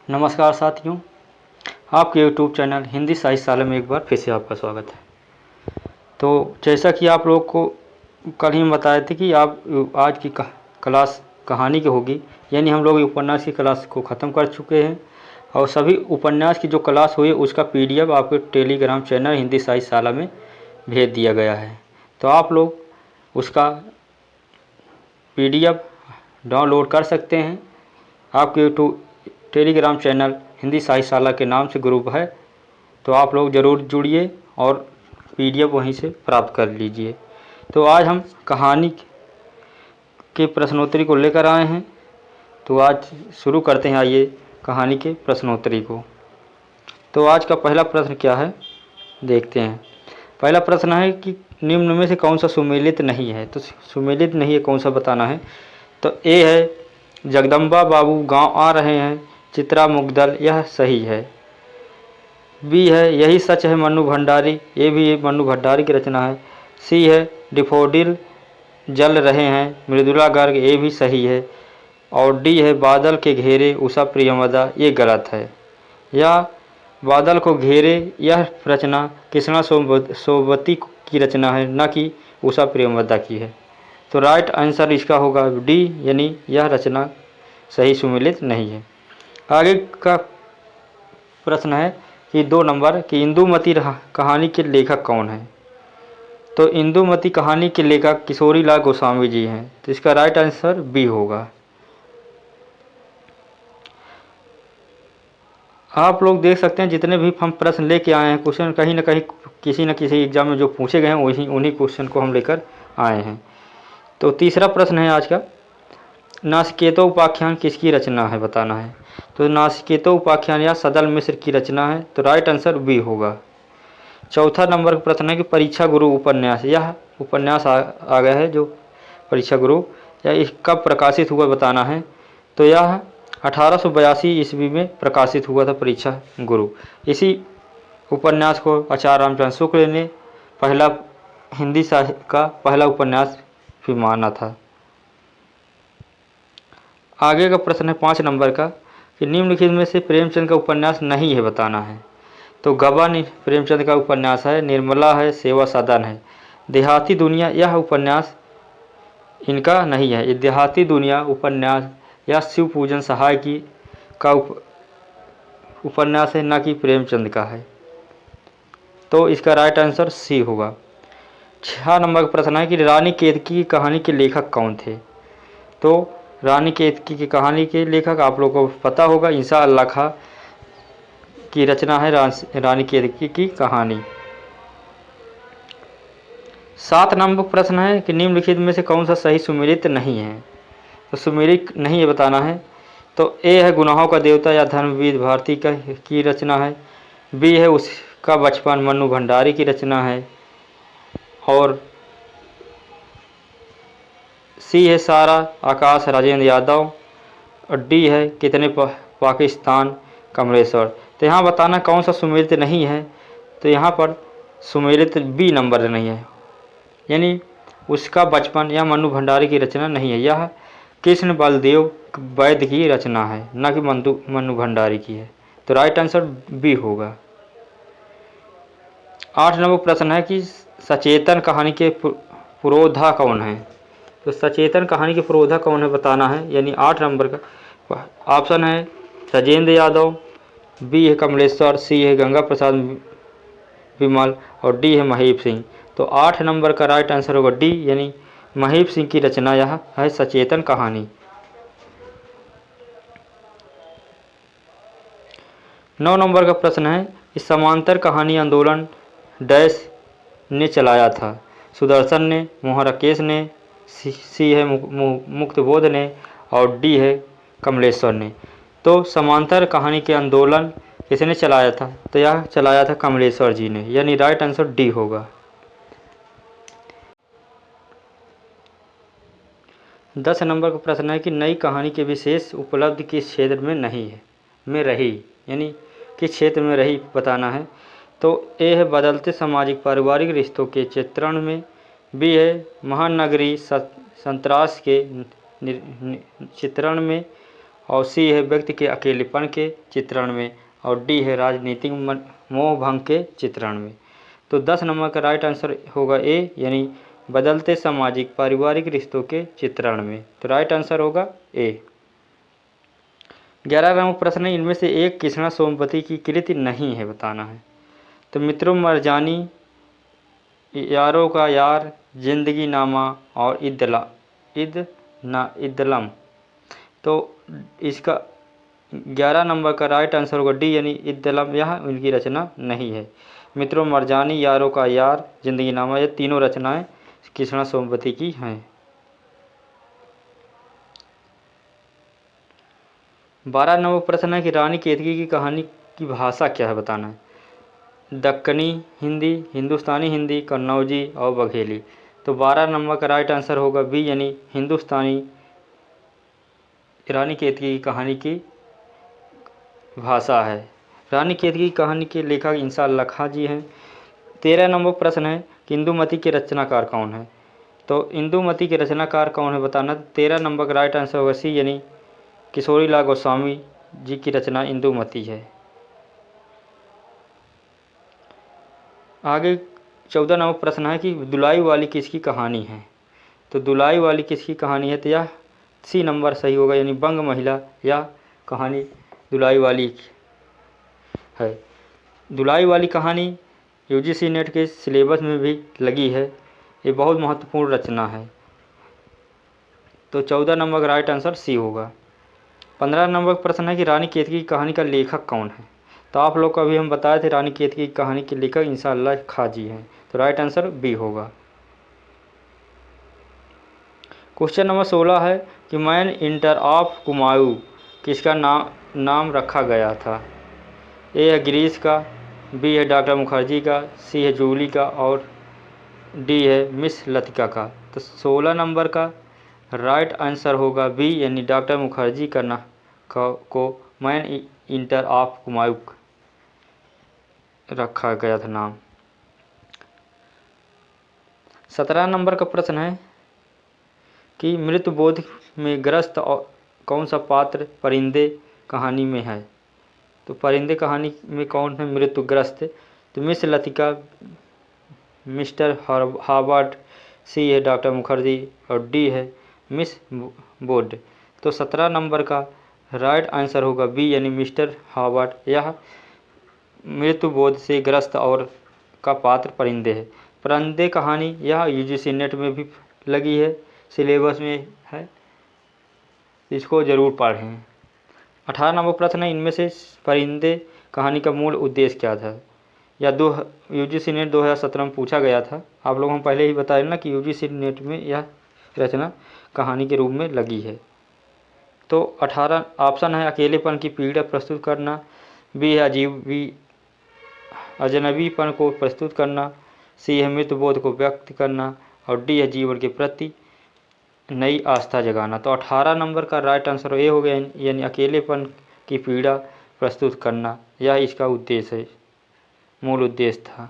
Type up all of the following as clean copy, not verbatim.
नमस्कार साथियों, आपके यूट्यूब चैनल हिंदी साहित्य शाला में एक बार फिर से आपका स्वागत है। तो जैसा कि आप लोग को कल ही बताए थे कि आप आज की क्लास कहानी की होगी, यानी हम लोग उपन्यास की क्लास को ख़त्म कर चुके हैं और सभी उपन्यास की जो क्लास हुई उसका PDF आपके टेलीग्राम चैनल हिंदी साहित्य शाला में भेज दिया गया है। तो आप लोग उसका PDF डाउनलोड कर सकते हैं। आपके यूट्यूब टेलीग्राम चैनल हिंदी साहित्य शाला के नाम से ग्रुप है, तो आप लोग ज़रूर जुड़िए और PDF वहीं से प्राप्त कर लीजिए। तो आज हम कहानी के प्रश्नोत्तरी को लेकर आए हैं, तो आज शुरू करते हैं। आइए कहानी के प्रश्नोत्तरी को। तो आज का पहला प्रश्न क्या है, देखते हैं। पहला प्रश्न है कि निम्न में से कौन सा सुमेलित नहीं है। तो सुमेलित नहीं है कौन सा बताना है। तो ए है जगदम्बा बाबू गांव आ रहे हैं, चित्रा मुग्दल, यह सही है। बी है यही सच है मन्नू भंडारी, ये भी मन्नू भंडारी की रचना है। सी है डिफोडिल जल रहे हैं, मृदुला गर्ग, ये भी सही है। और डी है बादल के घेरे उषा प्रियमदा, ये गलत है। या बादल को घेरे यह रचना कृष्णा सोबती की रचना है, न कि उषा प्रियमदा की है। तो राइट आंसर इसका होगा डी, यानी यह रचना सही सुमेलित नहीं है। आगे का प्रश्न है कि 2 नंबर कि इंदुमती कहानी के लेखक कौन है। तो इंदुमती कहानी के लेखक किशोरी लाल गोस्वामी जी हैं। तो इसका राइट आंसर बी होगा। आप लोग देख सकते हैं जितने भी हम प्रश्न लेके आए हैं, क्वेश्चन कहीं ना कहीं किसी न किसी एग्जाम में जो पूछे गए हैं उन्हीं क्वेश्चन को हम लेकर आए हैं। तो तीसरा प्रश्न है आज का, नासिकेतो उपाख्यान किसकी रचना है बताना है। तो नासिकेतो उपाख्यान या सदल मिश्र की रचना है। तो राइट आंसर बी होगा। चौथा नंबर का प्रश्न है कि परीक्षा गुरु उपन्यास, यह उपन्यास आ गया है जो परीक्षा गुरु, यह कब प्रकाशित हुआ बताना है। तो यह 1882 ईस्वी में प्रकाशित हुआ था परीक्षा गुरु। इसी उपन्यास को आचार्य रामचंद्र शुक्ल ने पहला हिंदी साहित्य का पहला उपन्यास भी माना था। आगे का प्रश्न है 5 नंबर का कि निम्नलिखित में से प्रेमचंद का उपन्यास नहीं है बताना है। तो गबन प्रेमचंद का उपन्यास है, निर्मला है, सेवा सदन है। देहाती दुनिया यह उपन्यास इनका नहीं है। देहाती दुनिया उपन्यास या शिव पूजन सहाय की का उपन्यास है, न कि प्रेमचंद का है। तो इसका राइट आंसर सी होगा। 6 नंबर का प्रश्न है कि रानी केतकी की कहानी के लेखक कौन थे। तो रानी केतकी की कहानी के लेखक आप लोगों को पता होगा, ईसा अल्लाह खां की रचना है रानी केतकी की कहानी। 7 नंबर प्रश्न है कि निम्नलिखित में से कौन सा सही सुमेलित नहीं है। तो सुमेलित नहीं है बताना है। तो ए है गुनाहों का देवता या धर्मवीर भारती की रचना है। बी है उसका बचपन मन्नू भंडारी की रचना है। और सी है सारा आकाश राजेंद्र यादव। और डी है कितने पाकिस्तान कमलेश्वर। तो यहाँ बताना कौन सा सुमेलित नहीं है। तो यहाँ पर सुमेलित बी नंबर नहीं है, यानी उसका बचपन या मन्नू भंडारी की रचना नहीं है। यह कृष्ण बलदेव वैद्य की रचना है, न कि मन्नू भंडारी की है। तो राइट आंसर बी होगा। 8 नंबर प्रश्न है कि सचेतन कहानी के पुरोधा कौन है। तो सचेतन कहानी के पुरोधा कौन है बताना है, यानी 8 नंबर का ऑप्शन है राजेंद्र यादव, बी है कमलेश्वर, सी है गंगा प्रसाद विमल और डी है महीप सिंह। तो 8 नंबर का राइट आंसर होगा डी, यानी महीप सिंह की रचना यह है सचेतन कहानी। 9 नंबर का प्रश्न है इस समांतर कहानी आंदोलन डैश ने चलाया था। सुदर्शन ने, मोहन राकेश ने, सी है मुक्तबोध ने और डी है कमलेश्वर ने। तो समांतर कहानी के आंदोलन किसने चलाया था। तो यह चलाया था कमलेश्वर जी ने, यानी राइट आंसर डी होगा। 10 नंबर का प्रश्न है कि नई कहानी के विशेष उपलब्धि किस क्षेत्र में नहीं है में रही, यानी किस क्षेत्र में रही बताना है। तो ए है बदलते सामाजिक पारिवारिक रिश्तों के चित्रण में, बी है महानगरी संत्रास के चित्रण में और सी है व्यक्ति के अकेलेपन के चित्रण में, और डी है राजनीतिक मोह भंग के चित्रण में। तो 10 नंबर का राइट आंसर होगा ए, यानी बदलते सामाजिक पारिवारिक रिश्तों के चित्रण में। तो राइट आंसर होगा ए। 11 नंबर प्रश्न है, इनमें से एक कृष्णा सोमवती की कृति नहीं है, बताना है। तो मित्रों मरजानी, यारों का यार, जिंदगी नामा और इदलम। तो इसका 11 नंबर का राइट आंसर होगा डी, यानी इदलम, यह उनकी रचना नहीं है। मित्रों मरजानी, यारों का यार, जिंदगी नामा, ये तीनों रचनाएं कृष्णा सोमवती की हैं। 12 नंबर प्रश्न है कि रानी केतकी की कहानी की भाषा क्या है, बताना है। दक्कनी हिंदी, हिंदुस्तानी हिंदी, कन्नौजी और बघेली। तो 12 नंबर का राइट आंसर होगा बी, यानी हिंदुस्तानी रानी केतकी की कहानी की भाषा है। रानी केतकी की कहानी के लेखक इंसान लखा जी हैं। 13 नंबर प्रश्न है कि इंदुमती के रचनाकार कौन है। तो इंदुमती के रचनाकार कौन है, बताना। 13 नंबर का राइट आंसर होगा सी, यानी किशोरीलाल गोस्वामी जी की रचना इंदुमती है। आगे 14 नंबर प्रश्न है कि दुलाई वाली किसकी कहानी है। तो दुलाई वाली किसकी कहानी है, तो यह सी नंबर सही होगा, यानी बंग महिला यह कहानी दुलाई वाली है। दुलाई वाली कहानी यूजीसी नेट के सिलेबस में भी लगी है, ये बहुत महत्वपूर्ण रचना है। तो 14 नंबर का राइट आंसर सी होगा। 15 नंबर प्रश्न है कि रानी केतकी की कहानी का लेखक कौन है। तो आप लोग को अभी हम बताए थे रानी केतकी की कहानी के लेखक इंशाअल्लाह खां जी हैं। तो राइट आंसर बी होगा। क्वेश्चन नंबर 16 है कि मैन इंटर ऑफ कुमाऊँ किसका नाम रखा गया था। ए है गिरीश का, बी है डॉक्टर मुखर्जी का, सी है जूली का और डी है मिस लतिका का। तो 16 नंबर का राइट आंसर होगा बी, यानी डॉक्टर मुखर्जी को मैन इंटर ऑफ कुमाऊँ रखा गया था नाम। 17 नंबर का प्रश्न है कि मृत्युबोध में ग्रस्त कौन सा पात्र परिंदे कहानी में है। तो परिंदे कहानी में कौन है मृत्युग्रस्त। तो मिस लतिका, मिस्टर हार्वर्ड, सी है डॉक्टर मुखर्जी और डी है मिस बोर्ड। तो 17 नंबर का राइट आंसर होगा बी, यानी मिस्टर हार्वर्ड, यह मृत्युबोध से ग्रस्त और का पात्र परिंदे है। परिंदे कहानी यह यूजीसी नेट में भी लगी है, सिलेबस में है, इसको ज़रूर पढ़ें। 18 नंबर प्रश्न है, इनमें से परिंदे कहानी का मूल उद्देश्य क्या था। या यूजीसी नेट 2017 में पूछा गया था। आप लोग हम पहले ही बताए ना कि यूजीसी नेट में यह रचना कहानी के रूप में लगी है। तो 18 ऑप्शन है अकेलेपन की पीड़ा प्रस्तुत करना, बी है अजनबीपन को प्रस्तुत करना, सी है मृत्युबोध को व्यक्त करना और डी है जीवन के प्रति नई आस्था जगाना। तो 18 नंबर का राइट आंसर ए हो गया, यानी अकेलेपन की पीड़ा प्रस्तुत करना, यह इसका उद्देश्य है, मूल उद्देश्य था।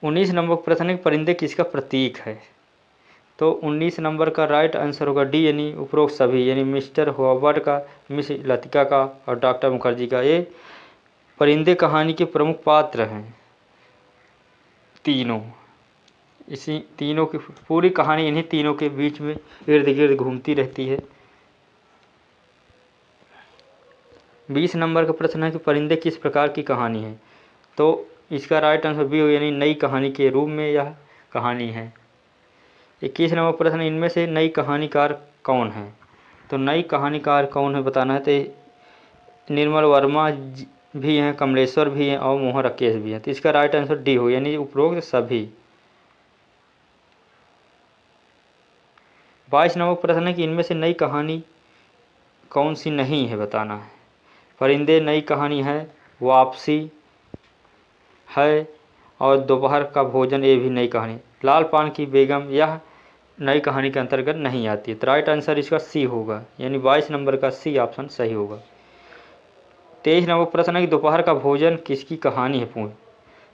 19 नंबर प्रश्न है परिंदे किसका प्रतीक है। तो 19 नंबर का राइट आंसर होगा डी, यानी उपरोक्त सभी, यानी मिस्टर हॉवर्ड का, मिस लतिका का और डॉक्टर मुखर्जी का। ये परिंदे कहानी के प्रमुख पात्र हैं तीनों। इसी तीनों की पूरी कहानी इन्हीं तीनों के बीच में इर्द गिर्द घूमती रहती है। 20 नंबर का प्रश्न है कि परिंदे किस प्रकार की कहानी है। तो इसका राइट आंसर बी हो, यानी नई कहानी के रूप में यह कहानी है। 21 नंबर प्रश्न, इनमें से नई कहानीकार कौन है। तो नई कहानीकार कौन है बताना है। तो निर्मल वर्मा भी हैं, कमलेश्वर भी हैं और मोहन राकेश भी हैं। तो इसका राइट आंसर डी हो, यानी उपरोक्त सभी। 22 नंबर प्रश्न है कि इनमें से नई कहानी कौन सी नहीं है, बताना है। परिंदे नई कहानी है, वापसी है और दोपहर का भोजन ये भी नई कहानी। लाल पान की बेगम यह नई कहानी के अंतर्गत नहीं आती है। तो राइट आंसर इसका सी होगा, यानी 22 नंबर का सी ऑप्शन सही होगा। 23 नंबर प्रश्न है कि दोपहर का भोजन किसकी कहानी है पूर्ण।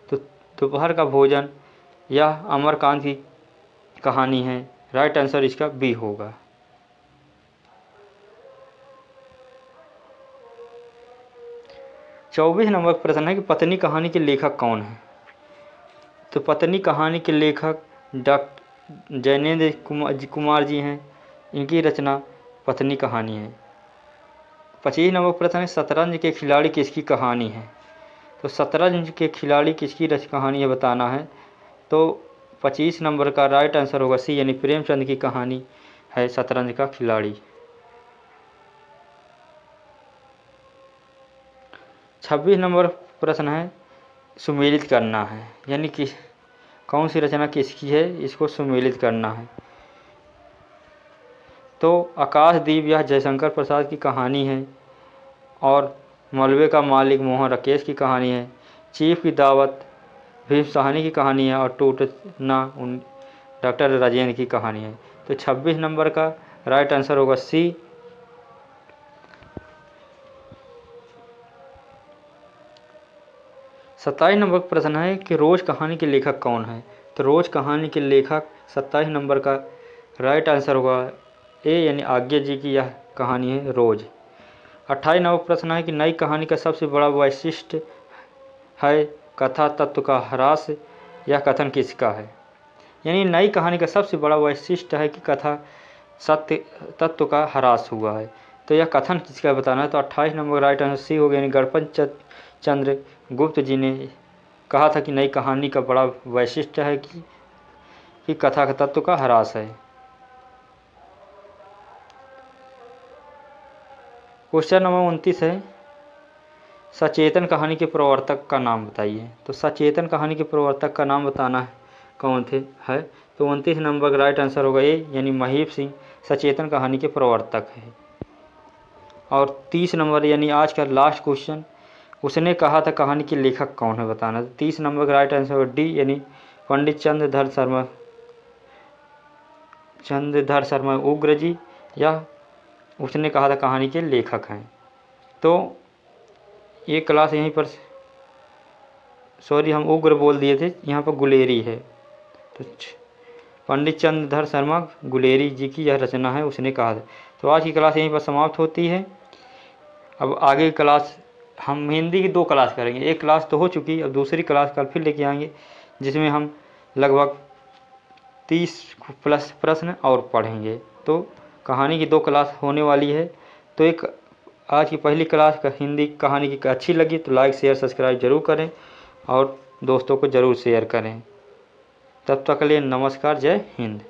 तो दोपहर का भोजन यह अमरकांत की कहानी है। राइट आंसर इसका बी होगा। 24 नंबर प्रश्न है कि पत्नी कहानी के लेखक कौन है। तो पत्नी कहानी के लेखक डॉक्टर जैनेन्द्र कुमार जी हैं। इनकी रचना पत्नी कहानी है। 25 नंबर प्रश्न है शतरंज के खिलाड़ी किसकी कहानी है। तो शतरंज के खिलाड़ी किसकी कहानी है बताना है। तो 25 नंबर का राइट आंसर होगा सी, यानी प्रेमचंद की कहानी है शतरंज का खिलाड़ी। 26 नंबर प्रश्न है सुमेलित करना है, यानी कि कौन सी रचना किसकी है, इसको सुमेलित करना है। तो आकाशदीप यह जयशंकर प्रसाद की कहानी है और मलबे का मालिक मोहन राकेश की कहानी है। चीफ की दावत भीम साहनी की कहानी है और टूटना डॉक्टर राजेंद्र की कहानी है। तो 26 नंबर का राइट आंसर होगा सी। 27 नंबर प्रश्न है कि रोज कहानी के लेखक कौन है। तो रोज कहानी के लेखक 27 नंबर का राइट आंसर होगा ए, यानी आज्ञा जी की यह कहानी है रोज। 28 नंबर प्रश्न है कि नई कहानी का सबसे बड़ा वैशिष्ट्य है कथा तत्व का ह्रास। यह कथन किसका है। यानी नई कहानी का सबसे बड़ा वैशिष्ट्य है कि कथा सत्य तत्व का ह्रास हुआ है। तो यह कथन किसका बताना है। तो 28 नंबर राइट आंसर सी हो गया, यानी गणपत चंद्र गुप्त जी ने कहा था कि नई कहानी का बड़ा वैशिष्ट्य है कि कथा का तत्व का ह्रास है। क्वेश्चन नंबर 29 है सचेतन कहानी के प्रवर्तक का नाम बताइए। तो सचेतन कहानी के प्रवर्तक का नाम बताना है कौन थे है। तो 29 नंबर का राइट आंसर होगा ए, यानी महीप सिंह सचेतन कहानी के प्रवर्तक है। और 30 नंबर यानी आज का लास्ट क्वेश्चन, उसने कहा था कहानी के लेखक कौन है बताना। 30 नंबर का राइट आंसर होगा डी, यानी पंडित चंद्रधर शर्मा उग्र जी, या उसने कहा था कहानी के लेखक हैं। तो ये क्लास यहीं पर, सॉरी हम उग्र बोल दिए थे, यहाँ पर गुलेरी है। तो पंडित चंद्रधर शर्मा गुलेरी जी की यह रचना है, उसने कहा था। तो आज की क्लास यहीं पर समाप्त होती है। अब आगे की क्लास हम हिंदी की 2 क्लास करेंगे। एक क्लास तो हो चुकी, अब दूसरी क्लास कल फिर लेके आएंगे, जिसमें हम लगभग 30 प्लस प्रश्न और पढ़ेंगे। तो कहानी की 2 क्लास होने वाली है। तो एक आज की पहली क्लास का हिंदी कहानी की अच्छी लगी तो लाइक शेयर सब्सक्राइब जरूर करें और दोस्तों को ज़रूर शेयर करें। तब तक के लिए नमस्कार, जय हिंद।